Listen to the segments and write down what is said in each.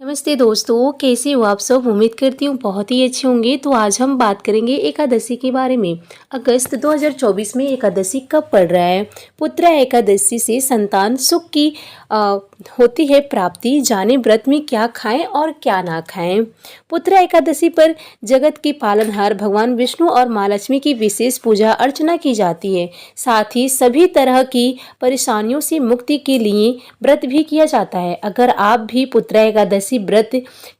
नमस्ते दोस्तों, कैसे हो आप सब। उम्मीद करती हूँ बहुत ही अच्छे होंगे। तो आज हम बात करेंगे एकादशी के बारे में। अगस्त 2024 में एकादशी कब पड़ रहा है। पुत्र एकादशी से संतान सुख की होती है प्राप्ति। जाने व्रत में क्या खाएं और क्या ना खाएं। पुत्र एकादशी पर जगत के पालनहार भगवान विष्णु और माँ लक्ष्मी की विशेष पूजा अर्चना की जाती है। साथ ही सभी तरह की परेशानियों से मुक्ति के लिए व्रत भी किया जाता है। अगर आप भी पुत्र एकादशी व्रत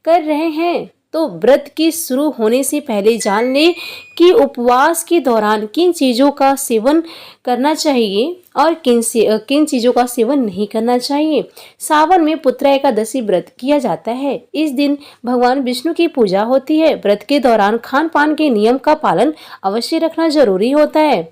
कर रहे हैं तो व्रत की शुरू होने से पहले जान लें कि उपवास के दौरान किन चीज़ों का सेवन करना चाहिए और किन चीज़ों का सेवन नहीं करना चाहिए। सावन में पुत्र एकादशी व्रत किया जाता है। इस दिन भगवान विष्णु की पूजा होती है। व्रत के दौरान खान पान के नियम का पालन अवश्य रखना जरूरी होता है।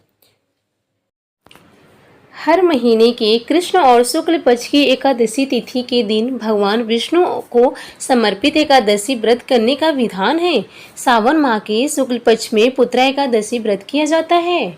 हर महीने के कृष्ण और शुक्ल पक्ष की एकादशी तिथि के दिन भगवान विष्णु को समर्पित एकादशी व्रत करने का विधान है। सावन माह के शुक्ल पक्ष में पुत्र एकादशी व्रत किया जाता है।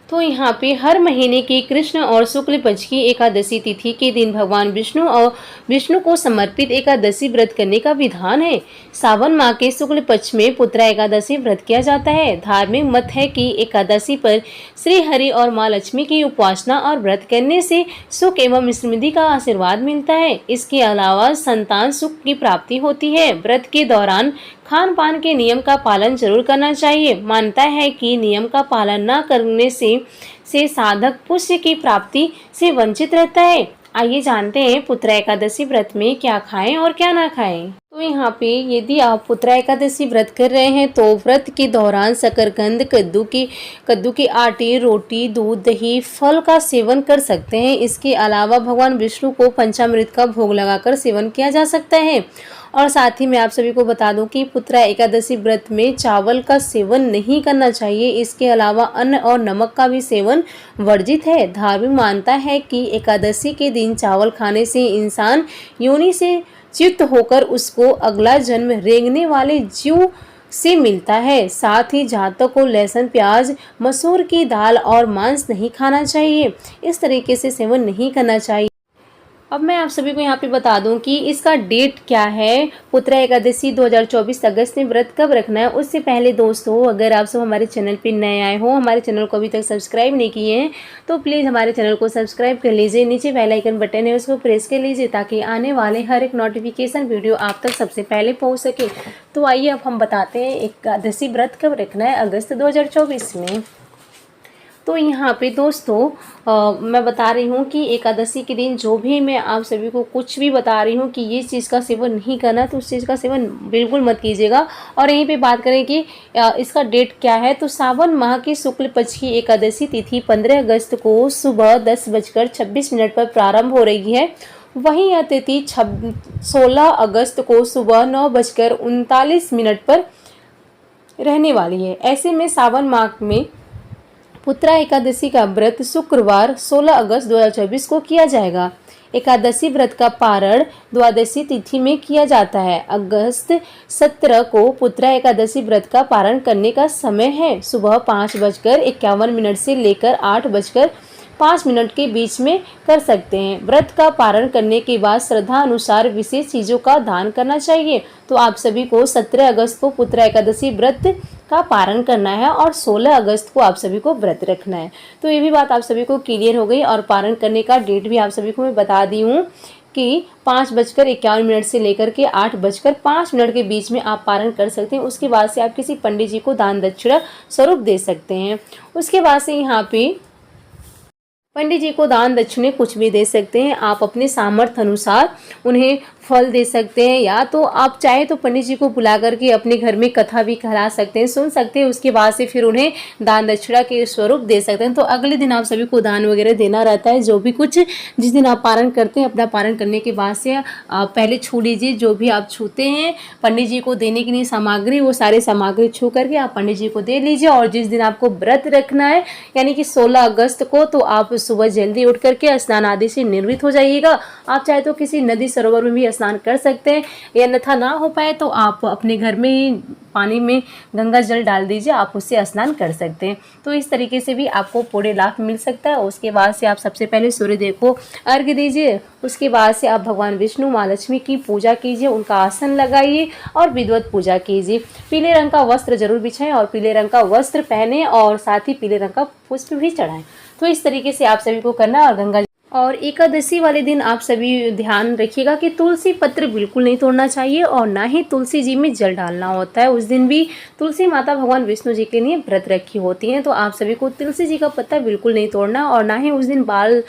तो यहाँ पे हर महीने की कृष्ण और शुक्ल पक्ष की एकादशी तिथि के दिन भगवान विष्णु को समर्पित एकादशी व्रत करने का विधान है। सावन माह के शुक्ल पक्ष में पुत्र एकादशी व्रत किया जाता है। धार्मिक मत है कि एकादशी पर श्री हरि और माँ लक्ष्मी की उपासना और व्रत करने से सुख एवं समृद्धि का आशीर्वाद मिलता है। इसके अलावा संतान सुख की प्राप्ति होती है। व्रत के दौरान खान पान के नियम का पालन जरूर करना चाहिए। मानता है कि नियम का पालन न करने से साधक पुण्य की प्राप्ति से वंचित रहता है। आइए जानते हैं पुत्र एकादशी व्रत में क्या खाएं और क्या ना खाएं। तो यहाँ पे यदि आप पुत्र एकादशी व्रत कर रहे हैं तो व्रत के दौरान शकरकंद, कद्दू के आटे, रोटी, दूध, दही, फल का सेवन कर सकते हैं। इसके अलावा भगवान विष्णु को पंचामृत का भोग लगाकर सेवन किया जा सकता है। और साथ ही मैं आप सभी को बता दूं कि पुत्र एकादशी व्रत में चावल का सेवन नहीं करना चाहिए। इसके अलावा अन्न और नमक का भी सेवन वर्जित है। धार्मिक मानता है कि एकादशी के दिन चावल खाने से इंसान योनि से च्युत होकर उसको अगला जन्म रेंगने वाले जीव से मिलता है। साथ ही जातक को लहसुन, प्याज, मसूर की दाल और मांस नहीं खाना चाहिए। इस तरीके से सेवन नहीं करना चाहिए। अब मैं आप सभी को यहाँ पे बता दूं कि इसका डेट क्या है। पुत्र एकादशी 2024 अगस्त में व्रत कब रखना है। उससे पहले दोस्तों, अगर आप सब हमारे चैनल पे नए आए हो, हमारे चैनल को अभी तक सब्सक्राइब नहीं किए हैं तो प्लीज़ हमारे चैनल को सब्सक्राइब कर लीजिए। नीचे बेल आइकन बटन है, उसको प्रेस कर लीजिए ताकि आने वाले हर एक नोटिफिकेशन वीडियो आप तक सबसे पहले पहुँच सके। तो आइए अब हम बताते हैं एकादशी व्रत कब रखना है अगस्त 2024 में। तो यहाँ पे दोस्तों मैं बता रही हूँ कि एकादशी के दिन जो भी मैं आप सभी को कुछ भी बता रही हूँ कि ये चीज़ का सेवन नहीं करना, तो उस चीज़ का सेवन बिल्कुल मत कीजिएगा। और यहीं पे बात करें कि इसका डेट क्या है। तो सावन माह की शुक्ल पक्ष की एकादशी तिथि 15 अगस्त को सुबह 10:26 पर प्रारंभ हो रही है। वहीं यह तिथि 16 अगस्त को सुबह 9:39 पर रहने वाली है। ऐसे में सावन माह में पुत्र एकादशी का व्रत शुक्रवार 16 अगस्त 2024 को किया जाएगा। एकादशी व्रत का पारण द्वादशी तिथि में किया जाता है। अगस्त 17 को पुत्र एकादशी व्रत का पारण करने का समय है। सुबह 5:51 से लेकर 8:05 के बीच में कर सकते हैं। व्रत का पारण करने के बाद श्रद्धा अनुसार विशेष चीज़ों का दान करना चाहिए। तो आप सभी को 17 अगस्त को पुत्र एकादशी व्रत का पारण करना है और 16 अगस्त को आप सभी को व्रत रखना है। तो ये भी बात आप सभी को क्लियर हो गई। और पारण करने का डेट भी आप सभी को मैं बता दी हूँ कि 5:51 से लेकर के 8:05 के बीच में आप पारण कर सकते हैं। उसके बाद से आप किसी पंडित जी को दान दक्षिणा स्वरूप दे सकते हैं। उसके बाद से यहाँ पे पंडित जी को दान दक्षिणे कुछ भी दे सकते हैं। आप अपने सामर्थ्य अनुसार उन्हें फल दे सकते हैं, या तो आप चाहे तो पंडित जी को बुला करके अपने घर में कथा भी करा सकते हैं, सुन सकते हैं। उसके बाद से फिर उन्हें दान दक्षिणा के स्वरूप दे सकते हैं। तो अगले दिन आप सभी को दान वगैरह देना रहता है। जो भी कुछ जिस दिन आप पारण करते हैं, अपना पारण करने के बाद से आप पहले छू लीजिए। जो भी आप छूते हैं पंडित जी को देने के लिए सामग्री, वो सारी सामग्री छू करके आप पंडित जी को दे लीजिए। और जिस दिन आपको व्रत रखना है यानी कि 16 अगस्त को, तो आप सुबह जल्दी उठ करके स्नान आदि से निर्वृत्त हो जाइएगा। आप चाहे तो किसी नदी सरोवर में भी स्नान कर सकते हैं, या अन्यथा ना हो पाए तो आप अपने घर में ही पानी में गंगा जल डाल दीजिए, आप उससे स्नान कर सकते हैं। तो इस तरीके से भी आपको पूरे लाभ मिल सकता है। उसके बाद से आप सबसे पहले सूर्यदेव को अर्घ्य दीजिए। उसके बाद से आप भगवान विष्णु माँ लक्ष्मी की पूजा कीजिए, उनका आसन लगाइए और विधिवत पूजा कीजिए। पीले रंग का वस्त्र जरूर बिछाएं और पीले रंग का वस्त्र पहने और साथ ही पीले रंग का पुष्प भी चढ़ाएं। तो इस तरीके से आप सभी को करना है। और गंगा और एकादशी वाले दिन आप सभी ध्यान रखिएगा कि तुलसी पत्र बिल्कुल नहीं तोड़ना चाहिए और ना ही तुलसी जी में जल डालना होता है। उस दिन भी तुलसी माता भगवान विष्णु जी के लिए व्रत रखी होती हैं, तो आप सभी को तुलसी जी का पत्ता बिल्कुल नहीं तोड़ना और ना ही उस दिन बाल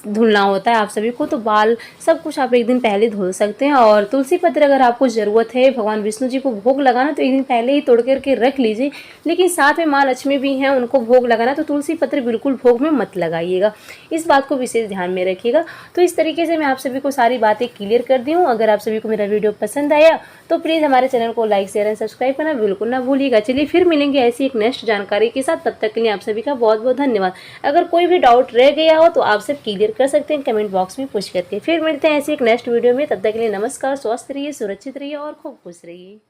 धुलना होता है आप सभी को। तो बाल सब कुछ आप एक दिन पहले धुल सकते हैं। और तुलसी पत्र अगर आपको ज़रूरत है भगवान विष्णु जी को भोग लगाना तो एक दिन पहले ही तोड़ करके रख लीजिए, लेकिन साथ में माँ लक्ष्मी भी हैं, उनको भोग लगाना, तो तुलसी पत्र बिल्कुल भोग में मत लगाइएगा। इस बात को विशेष ध्यान में रखिएगा। तो इस तरीके से मैं आप सभी को सारी बातें क्लियर कर दी हूँ। अगर आप सभी को मेरा वीडियो पसंद आया तो प्लीज़ हमारे चैनल को लाइक शेयर एंड सब्सक्राइब करना बिल्कुल ना भूलिएगा। चलिए फिर मिलेंगे ऐसी एक नेक्स्ट जानकारी के साथ, तब तक के लिए आप सभी का बहुत बहुत धन्यवाद। अगर कोई भी डाउट रह गया हो तो आप सब क्लियर कर सकते हैं कमेंट बॉक्स में पूछ करके। फिर मिलते हैं ऐसी एक नेक्स्ट वीडियो में, तब तक के लिए नमस्कार, स्वस्थ रहिए, सुरक्षित रहिए और खूब खुश रहिए।